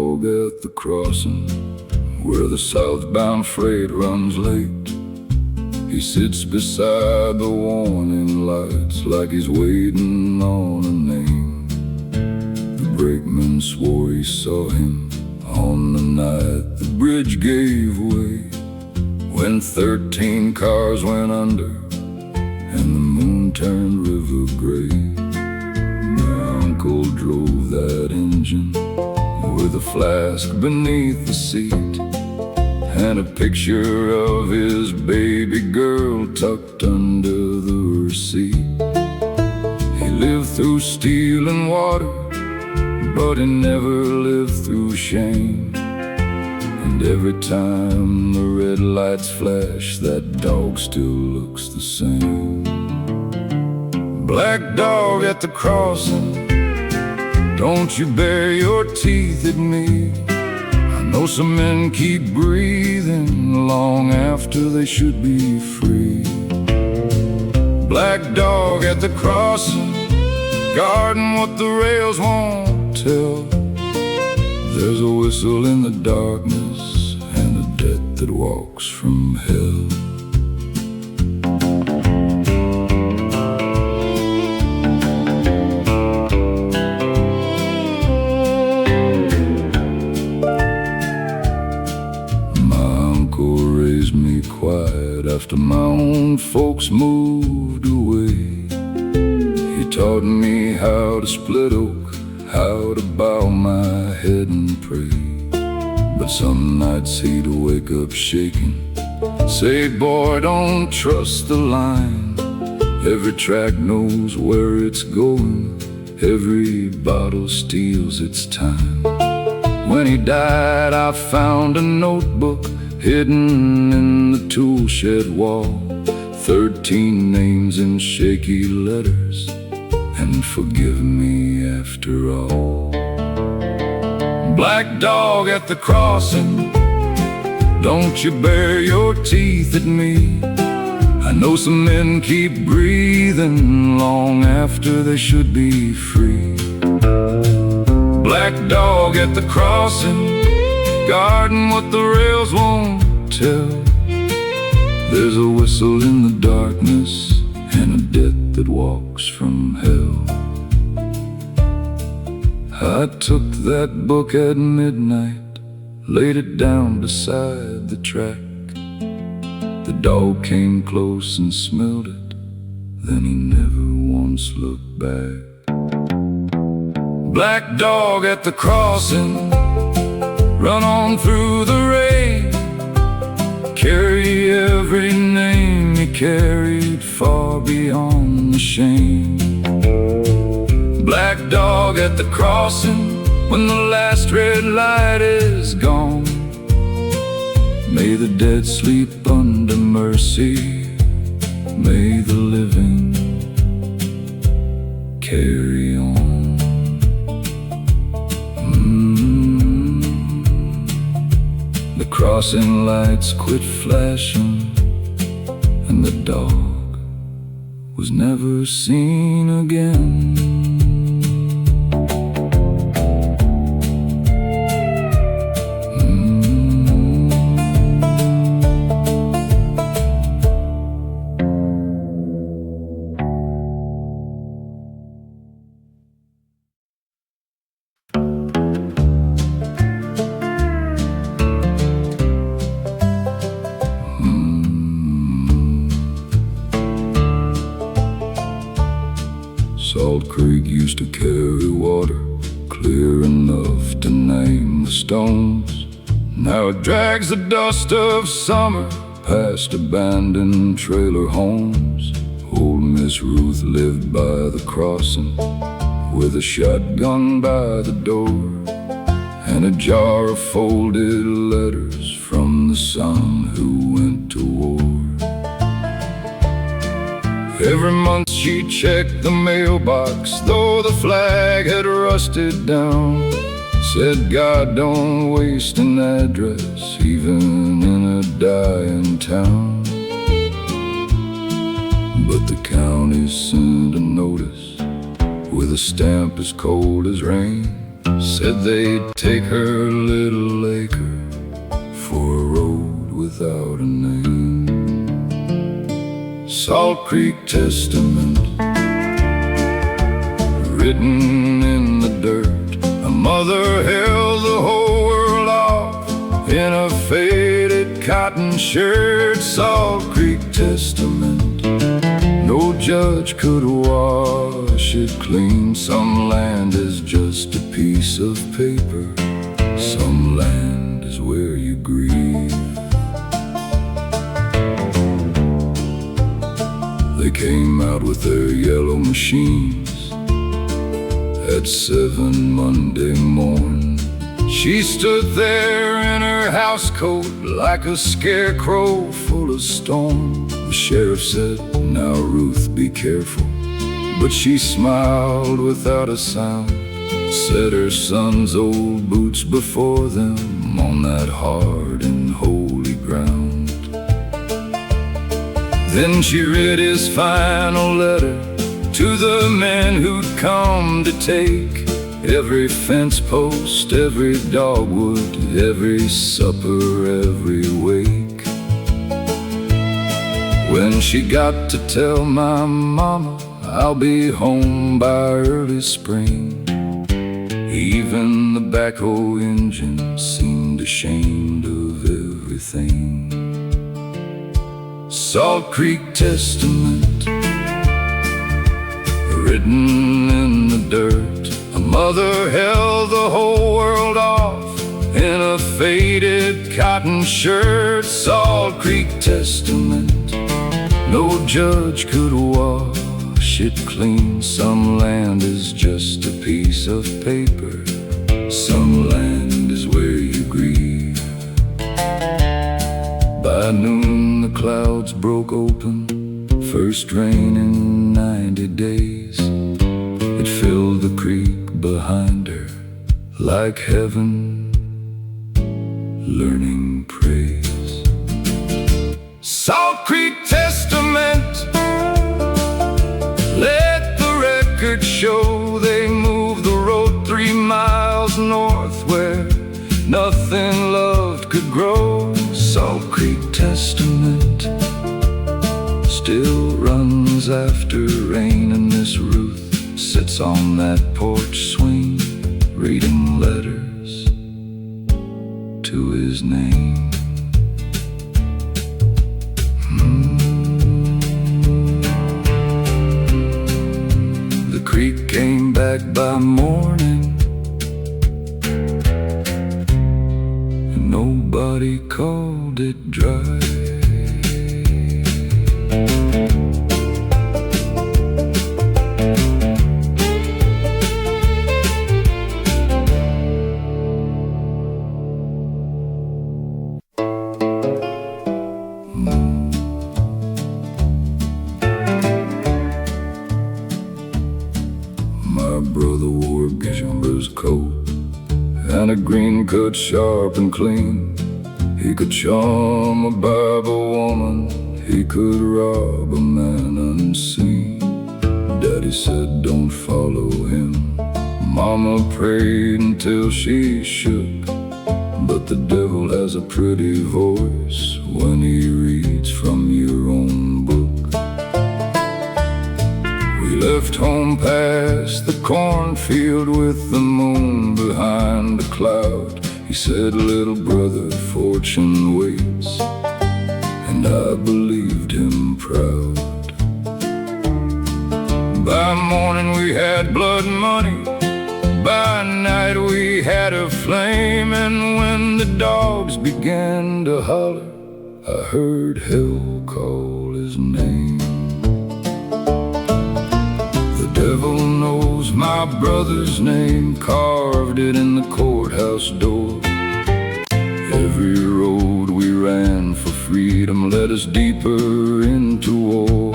dog at the crossing where the southbound freight runs late. He sits beside the warning lights like he's waiting on a name. The brakeman swore he saw him on the night the bridge gave way, when 13 cars went under and the moon turned river gray. My uncle drove that engine with a flask beneath the seat and a picture of his baby girl tucked under the receipt. He lived through steel and water, but he never lived through shame. And every time the red lights flash, that dog still looks the same. Black dog at the crossing, don't you bare your teeth at me. I know some men keep breathing long after they should be free. Black dog at the crossing, guarding what the rails won't tell. There's a whistle in the darkness and a death that walks from hell. Quiet after my own folks moved away. He taught me how to split oak, how to bow my head and pray. But some nights he'd wake up shaking, say, boy, don't trust the line. Every track knows where it's going, every bottle steals its time. When he died, I found a notebook hidden in the tool shed wall, 13 names in shaky letters, and forgive me after all. Black dog at the crossing, don't you bare your teeth at me. I know some men keep breathing long after they should be free. Black dog at the crossing, guarding what the rails won't tell. There's a whistle in the darkness and a death that walks from hell. I took that book at midnight, laid it down beside the track. The dog came close and smelled it, then he never once looked back. Black dog at the crossing, run on through the rain. Carry every name he carried far beyond the shame. Black dog at the crossing, when the last red light is gone. May the dead sleep under mercy, may the living carry on. The crossing lights quit flashing, and the dog was never seen again. Salt Creek used to carry water clear enough to name the stones. Now it drags the dust of summer past abandoned trailer homes. Old Miss Ruth lived by the crossing with a shotgun by the door and a jar of folded letters from the son who went to war. Every month she checked the mailbox, though the flag had rusted down. Said, God, don't waste an address, even in a dying town. But the county sent a notice with a stamp as cold as rain. said they'd take her little acre for a road without a name. Salt Creek Testament, written in the dirt. A mother held the whole world off in a faded cotton shirt. Salt Creek Testament, no judge could wash it clean. Some land is just a piece of paper, some land is where you grieve. They came out with their yellow machines at 7 Monday morn. She stood there in her housecoat like a scarecrow full of storm. The sheriff said, "Now Ruth, be careful," but she smiled without a sound, set her son's old boots before them on that hard and holy ground. Then she read his final letter to the men who'd come to take every fence post, every dogwood, every supper, every wake. When she got to tell my mama, "I'll be home by early spring," even the backhoe engine seemed ashamed of everything. Salt Creek Testament, written in the dirt. A mother held the whole world off in a faded cotton shirt. Salt Creek Testament, no judge could wash it clean. Some land is just a piece of paper, some land is where you grieve. By noon the clouds broke open, first rain in 90 days. It filled the creek behind her like heaven learning praise. Salt Creek Testament, let the record show they moved the road 3 miles north where nothing loved could grow. Salt Creek Testament still runs after rain, and Miss Ruth sits on that porch swing, reading letters to his name. The creek came back by morning, and nobody called it dry. My brother wore a gambler's coat and a green cut sharp and clean. He could charm a Bible woman, he could rob a man unseen. Daddy said don't follow him, Mama prayed until she shook. But the devil has a pretty voice when he reads from your own book. We left home past the cornfield with the moon behind a cloud. He said, "Little brother, fortune waits," and I believed him proud. By morning we had blood money, by night we had a flame. And when the dogs began to holler, I heard hell call his name. The devil knows my brother's name, carved it in the courthouse door. Every road we ran for freedom led us deeper into war.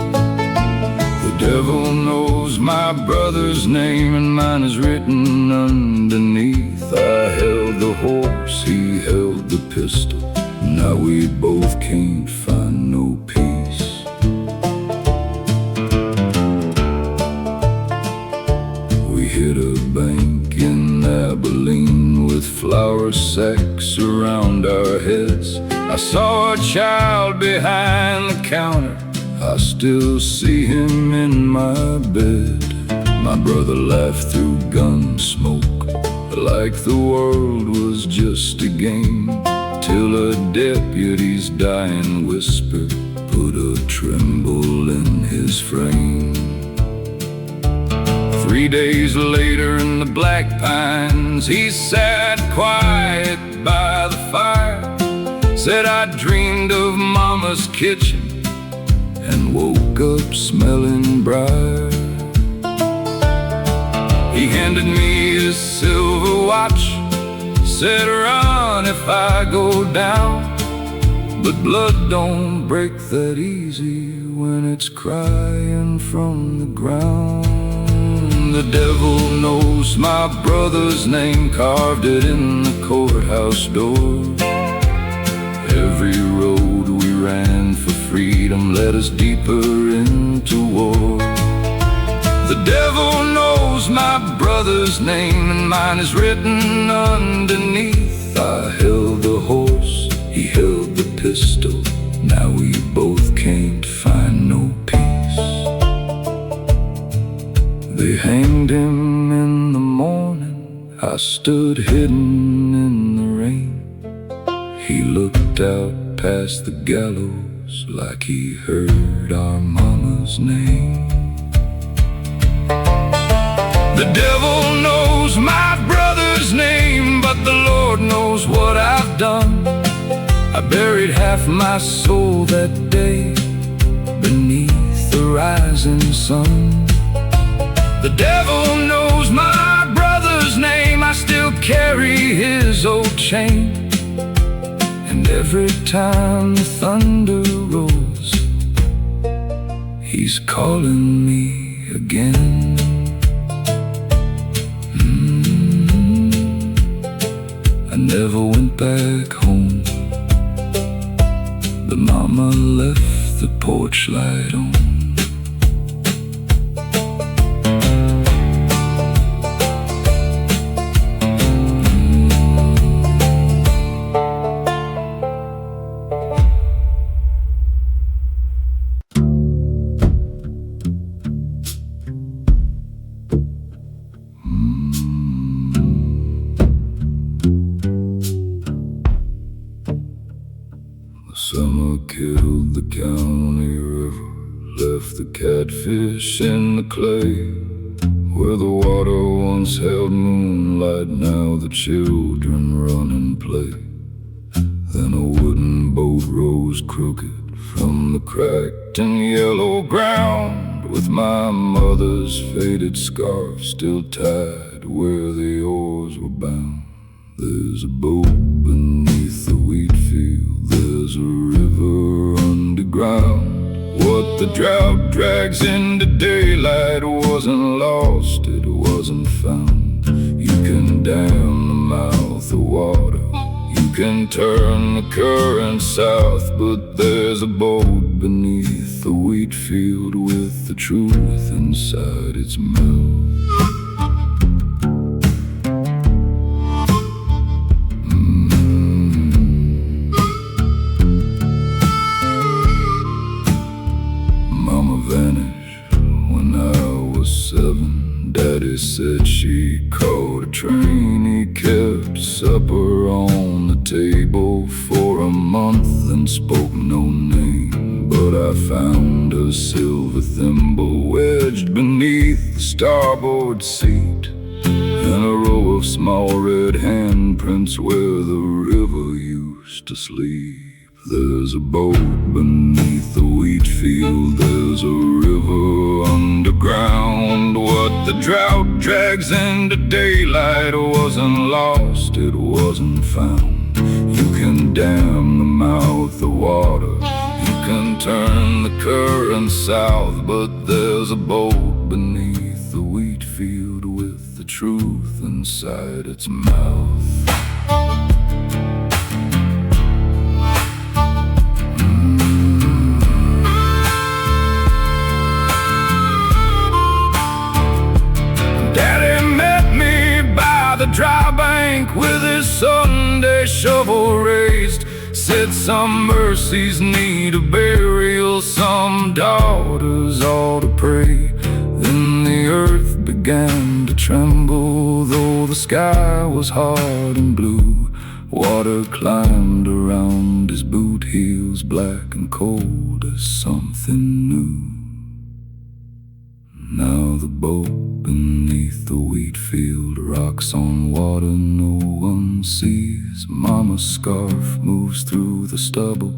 The devil knows my brother's name, and mine is written underneath. I held the horse, he held the pistol. Now we both can't find no peace. We hit a bank in Abilene, flour sacks around our heads. I saw a child behind the counter. I still see him in my bed. My brother laughed through gun smoke, like the world was just a game, till a deputy's dying whisper put a tremble in his frame. 3 days later in the Black Pines, he sat quiet by the fire. Said, I dreamed of Mama's kitchen and woke up smelling briar. He handed me his silver watch, said, run if I go down, but blood don't break that easy when it's crying from the ground. The devil knows my brother's name, carved it in the courthouse door. Every road we ran for freedom led us deeper into war. The devil knows my brother's name, and mine is written underneath. I held the horse, he held the pistol. Now we both can't find no peace. They hanged him in the morning. I stood hidden in the rain. He looked out past the gallows like he heard our mama's name. The devil knows my brother's name, but the Lord knows what I've done. I buried half my soul that day beneath the rising sun. The devil knows my brother's name. I still carry his old chain, and every time the thunder rolls, he's calling me again. I never went back home, but Mama left the porch light on. Summer killed the county river, left the catfish in the clay. Where the water once held moonlight, now the children run and play. Then a wooden boat rose crooked from the cracked and yellow ground, with my mother's faded scarf still tied where the oars were bound. There's a boat beneath the wheat field, there's a river underground. What the drought drags into daylight wasn't lost, it wasn't found. You can dam the mouth of water, you can turn the current south, but there's a boat beneath the wheat field with the truth inside its mouth. Daddy said she caught a train. He kept supper on the table for a month and spoke no name. But I found a silver thimble wedged beneath the starboard seat, and a row of small red handprints where the river used to sleep. There's a boat beneath the wheat field, there's a river underground. What the drought drags into daylight wasn't lost, it wasn't found. You can dam the mouth of water, you can turn the current south, but there's a boat beneath the wheat field with the truth inside its mouth. The dry bank with his Sunday, shovel raised, said some mercies need a burial, some daughters ought to pray. Then the earth began to tremble, though the sky was hard and blue. Water climbed around his boot heels, black and cold as something new. Now the boat beneath the wheat field rocks on water no one sees. Mama's scarf moves through the stubble,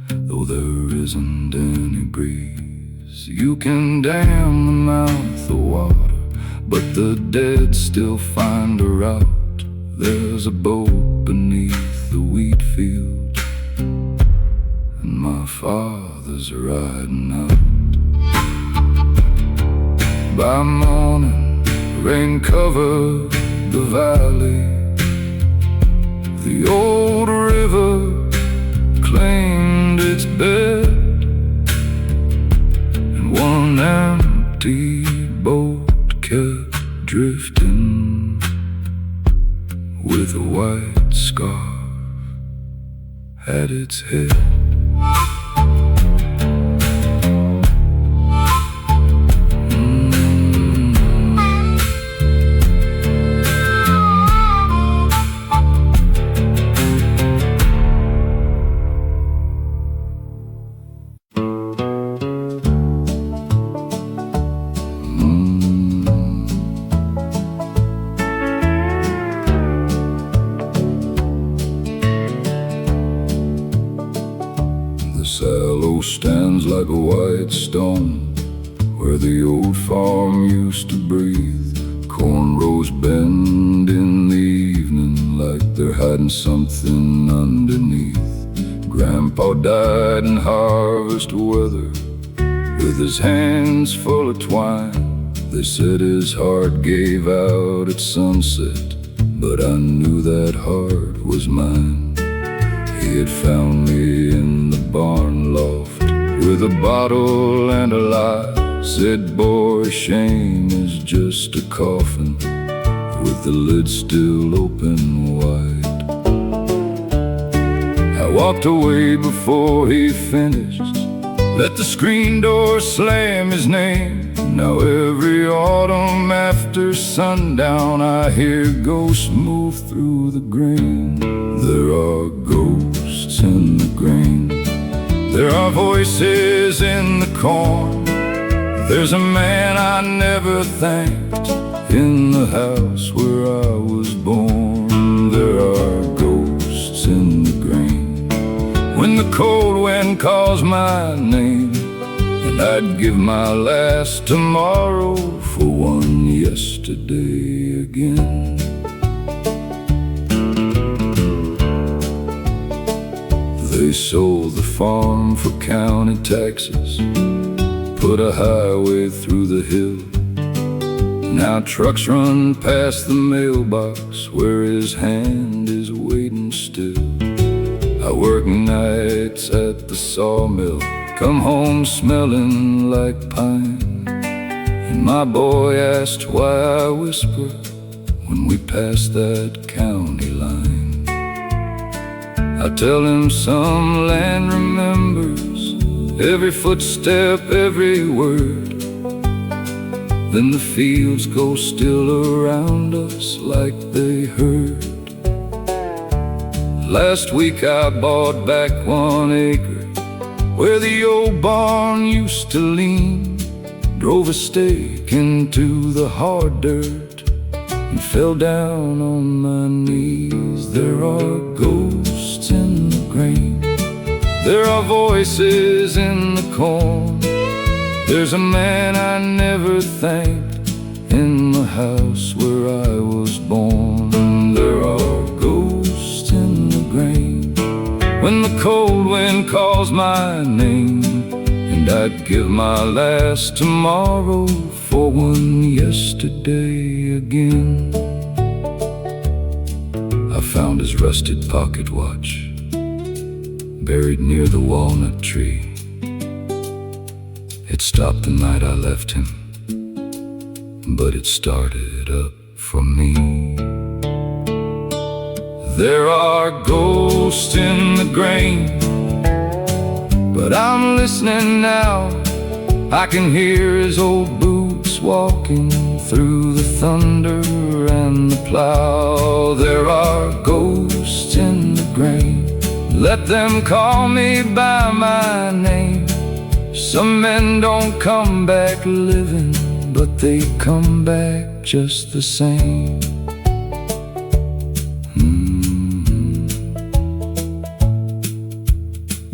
though there isn't any breeze. You can dam the mouth of water, but the dead still find a route. There's a boat beneath the wheat field, and my father's riding out. By morning, rain covered the valley. The old river claimed its bed, and one empty boat kept drifting with a white scarf at its head. The sallow stands like a white stone where the old farm used to breathe. Cornrows bend in the evening like they're hiding something underneath. Grandpa died in harvest weather with his hands full of twine. They said his heart gave out at sunset, but I knew that heart was mine. He had found me in the barn loft with a bottle and a lie. Said, boy, shame is just a coffin with the lid still open wide. I walked away before he finished, let the screen door slam his name. Now every autumn after sundown I hear ghosts move through the grain. There are ghosts in the grain. There are voices in the corn. There's a man I never thanked in the house where I was born. There are ghosts in the grain. When the cold wind calls my name, and I'd give my last tomorrow for one yesterday again. They sold the farm for county taxes, put a highway through the hill. Now trucks run past the mailbox where his hand is waiting still. I work nights at the sawmill, come home smelling like pine. And my boy asked why I whisper when we pass that county line. I tell him some land remembers every footstep, every word. Then the fields go still around us like they heard. Last week I bought back 1 acre where the old barn used to lean. Drove a stake into the hard dirt and fell down on my knees. There are ghosts in the grain. There are voices in the corn. There's a man I never thanked in the house where I was born. There are ghosts in the grain. When the cold wind calls my name, and I'd give my last tomorrow for one yesterday again. I found his rusted pocket watch buried near the walnut tree. It stopped the night I left him, but it started up for me. There are ghosts in the grain, but I'm listening now. I can hear his old boots walking through the thunder and the plow. There are ghosts in the grain, let them call me by my name. Some men don't come back living, but they come back just the same.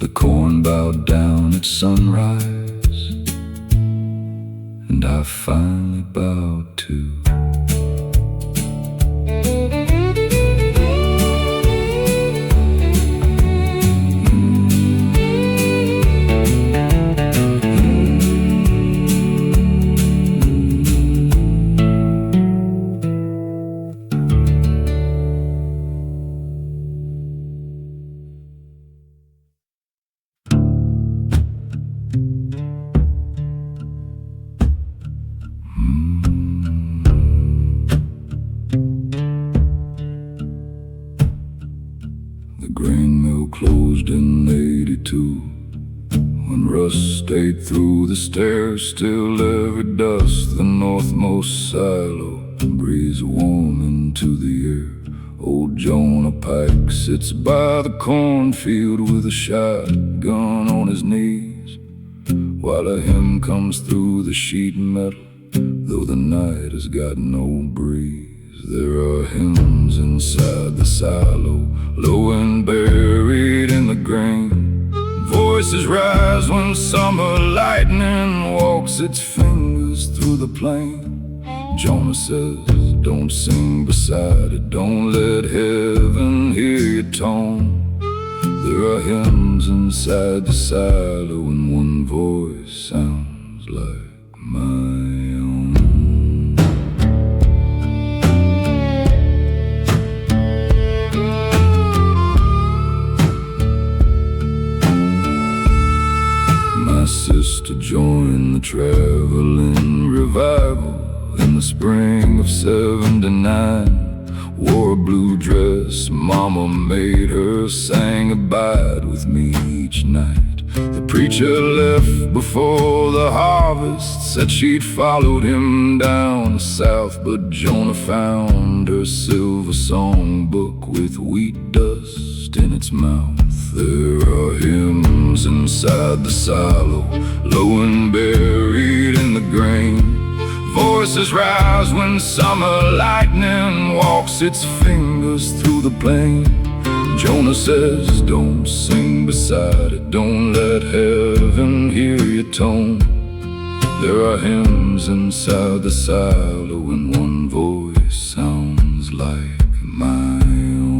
The corn bowed down at sunrise, and I finally bowed too. The grain mill closed in '82, when rust stayed through the stairs. Still every dust, the northmost silo, breeze warm into the air. Old Jonah Pike sits by the cornfield with a shotgun on his knees, while a hymn comes through the sheet metal, though the night has got no breeze. There are hymns inside the silo, low and buried in the grain. Voices rise when summer lightning walks its fingers through the plain. Jonah says, don't sing beside it, don't let heaven hear your tone. There are hymns inside the silo, and one voice sounds like my own. My sister joined the traveling revival in the spring of '79. Wore a blue dress Mama made her, sang Abide with Me each night. The preacher left before the harvest, said she'd followed him down south, but Jonah found her silver songbook with wheat dust in its mouth. There are hymns inside the silo, low and buried in the grain. Voices rise when summer lightning walks its fingers through the plain. Jonah says, don't sing beside it, don't let heaven hear your tone. There are hymns inside the silo, and one voice sounds like my own.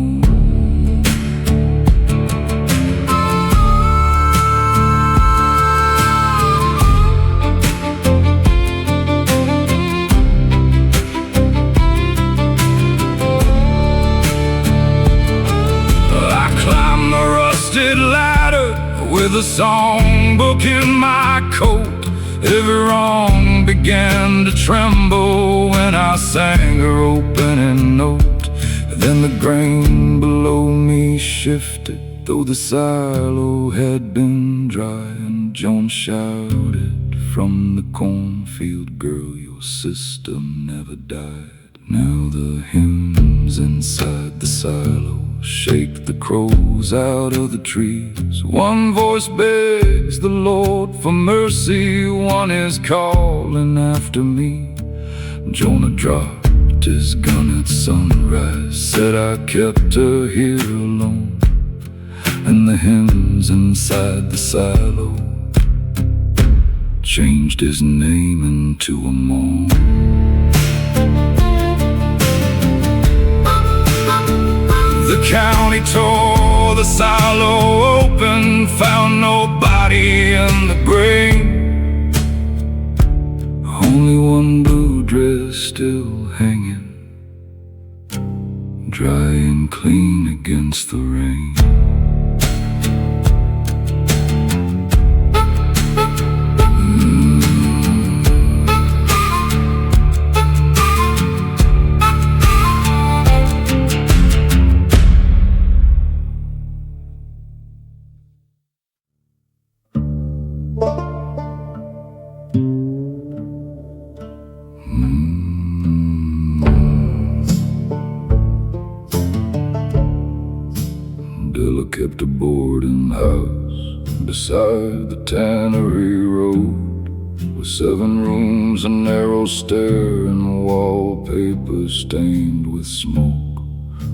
Ladder with a songbook in my coat. Every wrong began to tremble when I sang her opening note. Then the grain below me shifted, though the silo had been dry, and Joan shouted from the cornfield, girl, your sister never died. Now the hymns inside the silo shake the crows out of the trees. One voice begs the Lord for mercy, one is calling after me. Jonah dropped his gun at sunrise, said I kept her here alone. And the hymns inside the silo changed his name into a moan. The county tore the silo open, found nobody in the grain. Only one blue dress still hanging, dry and clean against the rain. Della kept a boarding house beside the Tannery Road, with 7 rooms, a narrow stair, and wallpaper stained with smoke.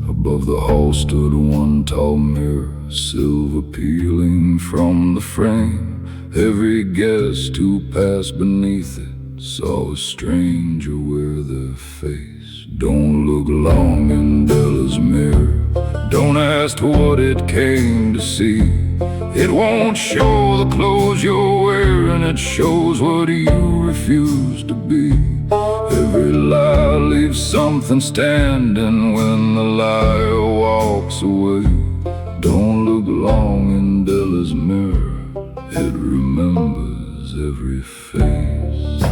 Above the hall stood one tall mirror, silver peeling from the frame. Every guest who passed beneath it saw a stranger wear their face. Don't look long in Della's mirror, don't ask what it came to see. It won't show the clothes you're wearing, it shows what you refuse to be. Every lie leaves something standing when the liar walks away. Don't look long in Della's mirror, it remembers every face.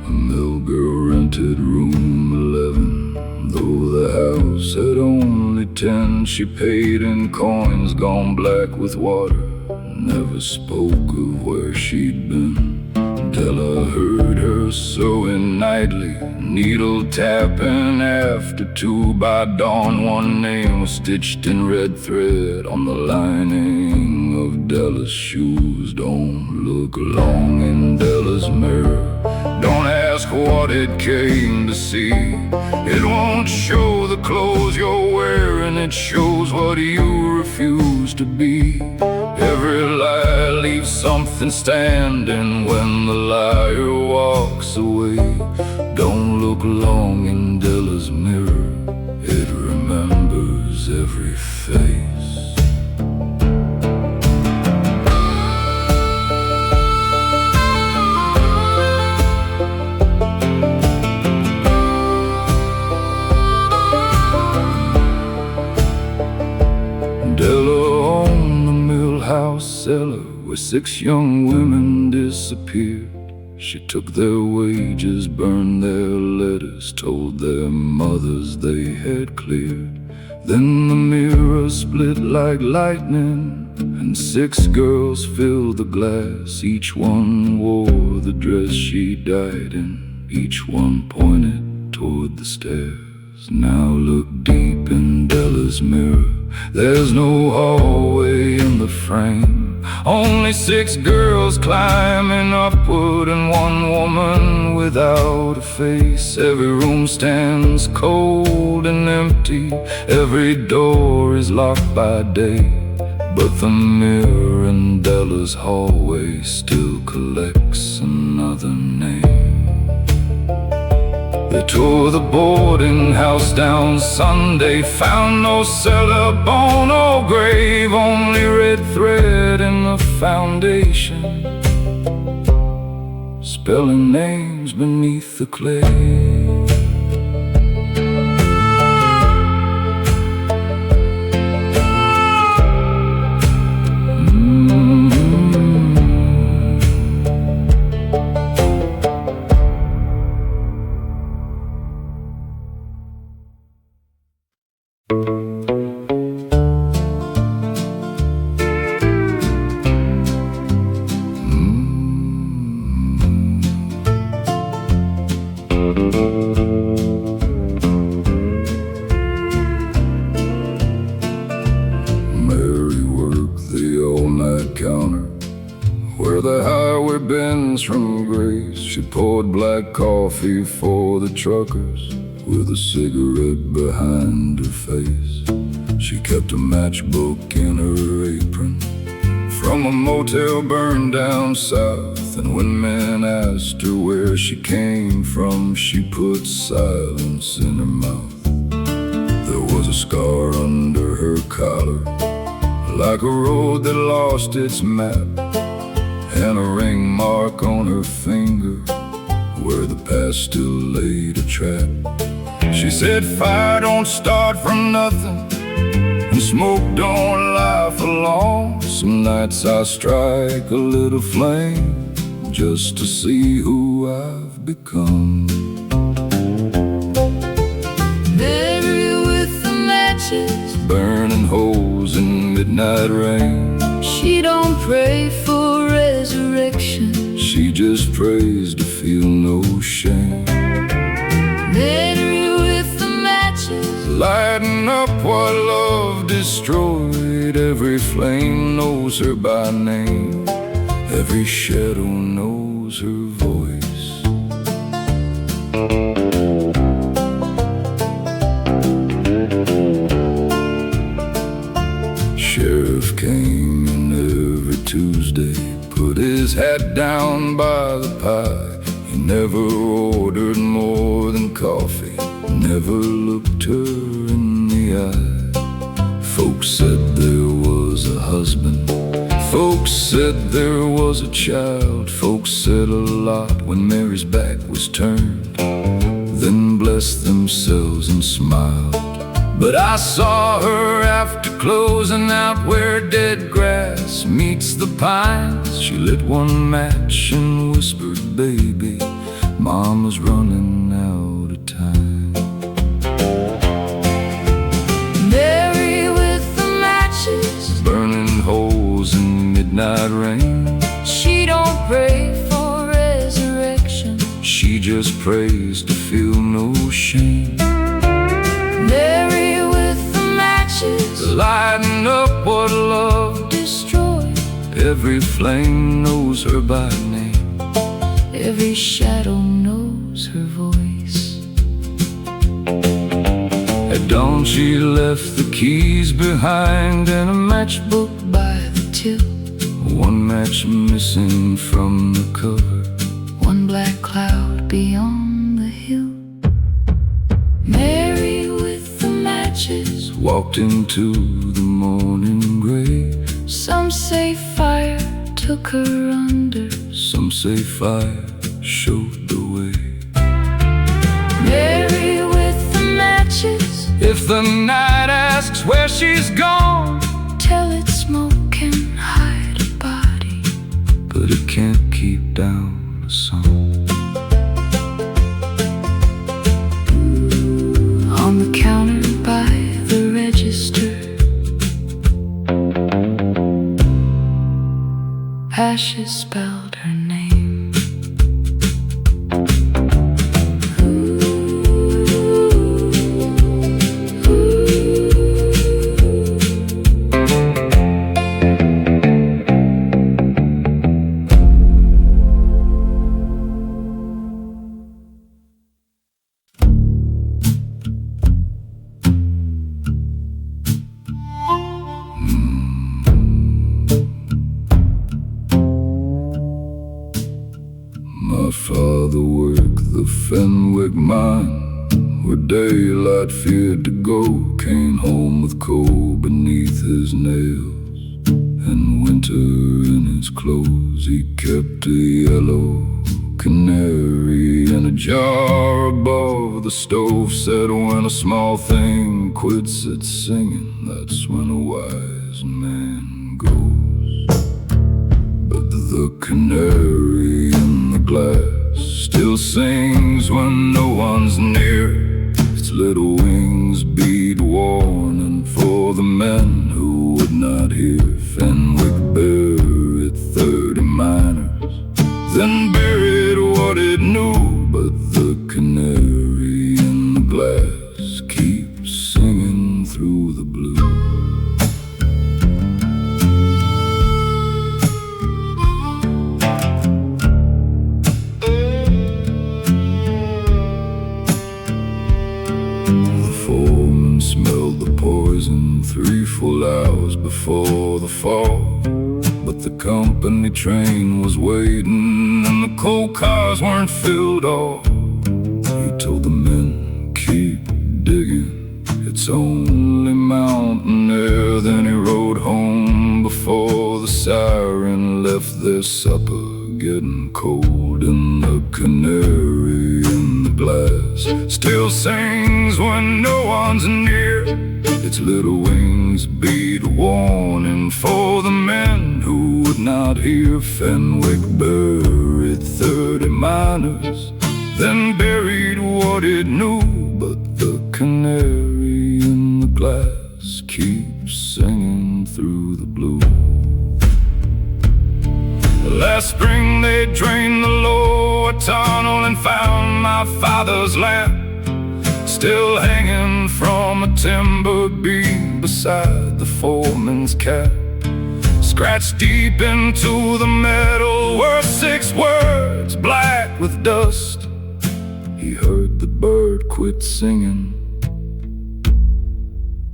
A mill girl rented room 11, though the house had only 10. She paid in coins gone black with water, never spoke of where she'd been. Della heard her sewing nightly, needle tapping after 2. By dawn, one name was stitched in red thread on the lining of Della's shoes. Don't look long in Della's mirror, don't ask what it came to see. It won't show the clothes you're wearing, it shows what you refuse to be. Every lie leaves something standing when the liar walks away. Don't look long in Della's mirror, it remembers every face. Della owned the mill house cellar where 6 young women disappeared. She took their wages, burned their letters, told their mothers they had cleared. Then the mirror split like lightning, and 6 girls filled the glass. Each one wore the dress she died in, each one pointed toward the stairs. Now look deep in Della's mirror, there's no hallway in the frame. Only 6 girls climbing upward and one woman without a face. Every room stands cold and empty, every door is locked by day, but the mirror in Della's hallway still collects another name. They tore the boarding house down Sunday, found no cellar, bone or grave, only red thread in the foundation, spelling names beneath the clay. Mary worked the all-night counter where the highway bends from grace. She poured black coffee for the truckers with a cigarette behind her face. She kept a matchbook in her apron from a motel burned down south, and when men asked her where she came from, she put silence in her mouth. There was a scar under her collar, like a road that lost its map, and a ring mark on her finger where the past still laid a trap. She said fire don't start from nothing, and smoke don't lie for long. Some nights I strike a little flame just to see who I've become. Mary with the matches, burning holes in midnight rain. She don't pray for resurrection, she just prays to feel no shame. Mary with the matches, lighting up what love destroyed. Every flame knows her by name, every shadow knows her voice. Sheriff came in every Tuesday, put his hat down by the pie. He never ordered more than coffee, never looked her in the eye. Folks said there was a husband, folks said there was a child. Folks said a lot when Mary's back was turned, then blessed themselves and smiled. But I saw her after closing out where dead grass meets the pines. She lit one match and whispered, "Baby, Mama's running out of time." Mary with the matches, burning holes in midnight rain. She don't pray for resurrection, she just prays to feel no shame. Mary with the matches, lighting up what love destroyed. Every flame knows her by name, every shadow knows her voice. At dawn she left the keys behind and a matchbook by the till. One match missing from the cover, one black cloud beyond the hill. Mary with the matches walked into the morning gray. Some say fire took her under, some say fire showed the way. Mary with the matches, if the night asks where she's gone, tell it smoke can hide a body, but it can't keep down a song. On the counter by the register, ashes spelled her name. My father worked the Fenwick mine, where daylight feared to go. Came home with coal beneath his nails and winter in his clothes. He kept a yellow canary in a jar above the stove. Said when a small thing quits its singing, that's when a wise man goes. But the canary in the glass still sings when no one's near. Its little wings beat warning for the men who would not hear. Fenwick buried 30 miners, then buried what it knew. But the canary in the glass keeps singing through the blue. Foreman smelled the poison 3 full hours before the fall. But the company train was waiting and the coal cars weren't filled all. He told the men, keep digging, it's only mountain air. Then he rode home before the siren left their supper getting cold. And the canary in the glass still sings when no one's near. Its little wings beat warning for the men who would not hear. Fenwick buried 30 miners, then buried what it knew. But the canary in the glass keeps singing through the blue. last spring they drained the lower tunnel and found my father's lamp, still hanging from a timber beam beside the foreman's cap. Scratched deep into the metal were 6 words, black with dust. He heard the bird quit singing.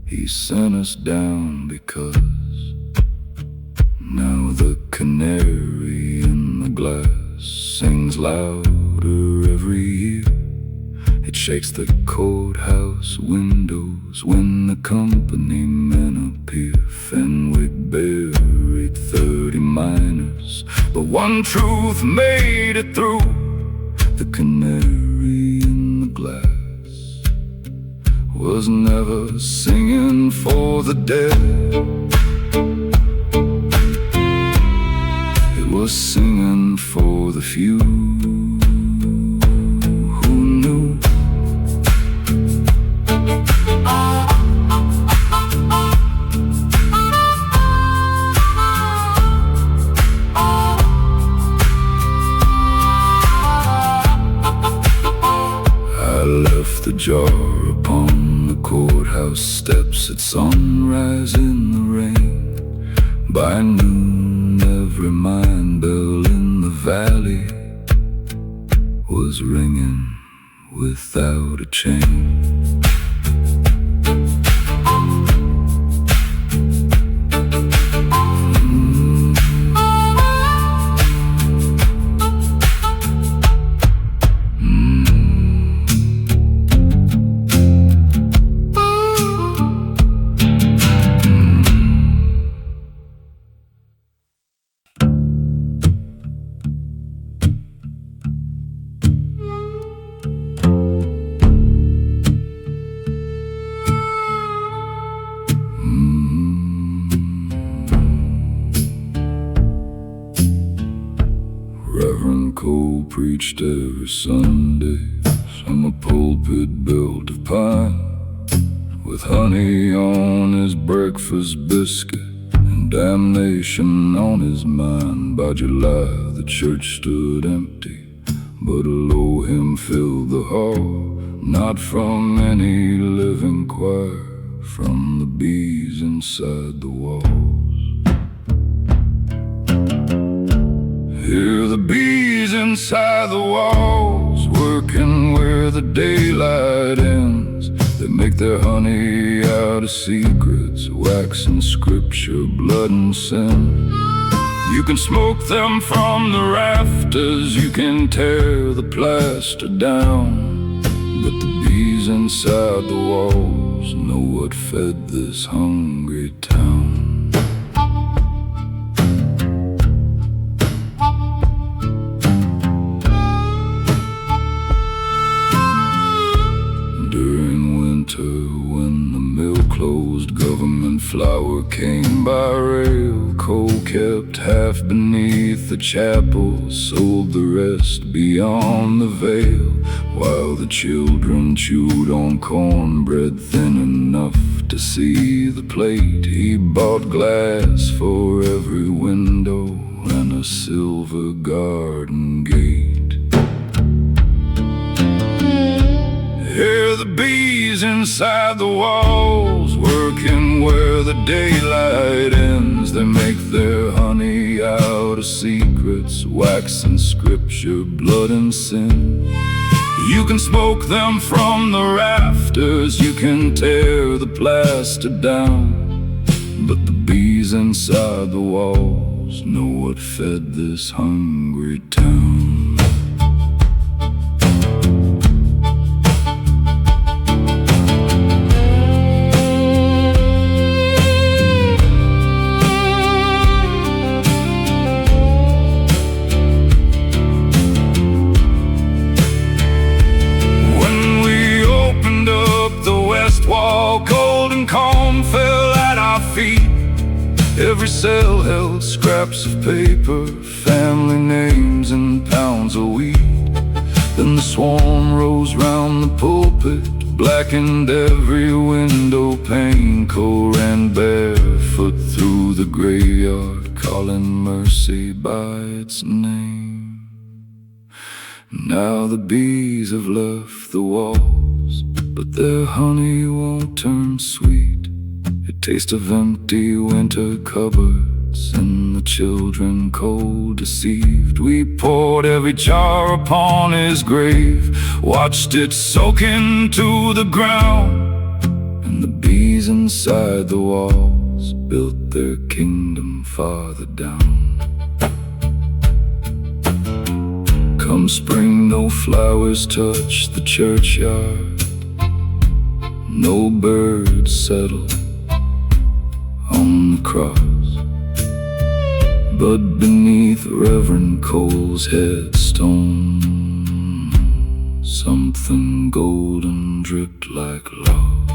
He sent us down because now the canary in the glass sings louder every year. It shakes the courthouse windows when the company men appear. Fenwick buried 30 miners, but one truth made it through. The canary in the glass was never singing for the dead. It was singing for the few who knew. I left the jar upon the courthouse steps at sunrise in the rain. By noon every mine bell in the valley was ringing without a chain. Reverend Cole preached every Sunday from a pulpit built of pine, with honey on his breakfast biscuit and damnation on his mind. By July the church stood empty, but a low hymn filled the hall, not from any living choir, from the bees inside the walls. Hear the bees inside the walls, working where the daylight ends. They make their honey out of secrets, wax and scripture, blood and sin. You can smoke them from the rafters, you can tear the plaster down, but the bees inside the walls know what fed this hungry town. When the mill closed, government flour came by rail. Coal kept half beneath the chapel, sold the rest beyond the veil, while the children chewed on cornbread thin enough to see the plate. He bought glass for every window and a silver garden gate. Hear the bees inside the walls, working where the daylight ends. They make their honey out of secrets, wax and scripture, blood and sin. You can smoke them from the rafters, you can tear the plaster down, but the bees inside the walls know what fed this hungry town. Cold and calm fell at our feet. Every cell held scraps of paper, family names and pounds of wheat. Then the swarm rose round the pulpit, blackened every window pane. Cole ran barefoot through the graveyard, calling mercy by its name. Now the bees have left the walls, but their honey won't turn sweet. It tastes of empty winter cupboards and the children cold deceived. We poured every jar upon his grave, watched it soak into the ground, and the bees inside the walls built their kingdom farther down. Come spring, no flowers touch the churchyard, no birds settle on the cross, but beneath Reverend Cole's headstone, something golden dripped like law.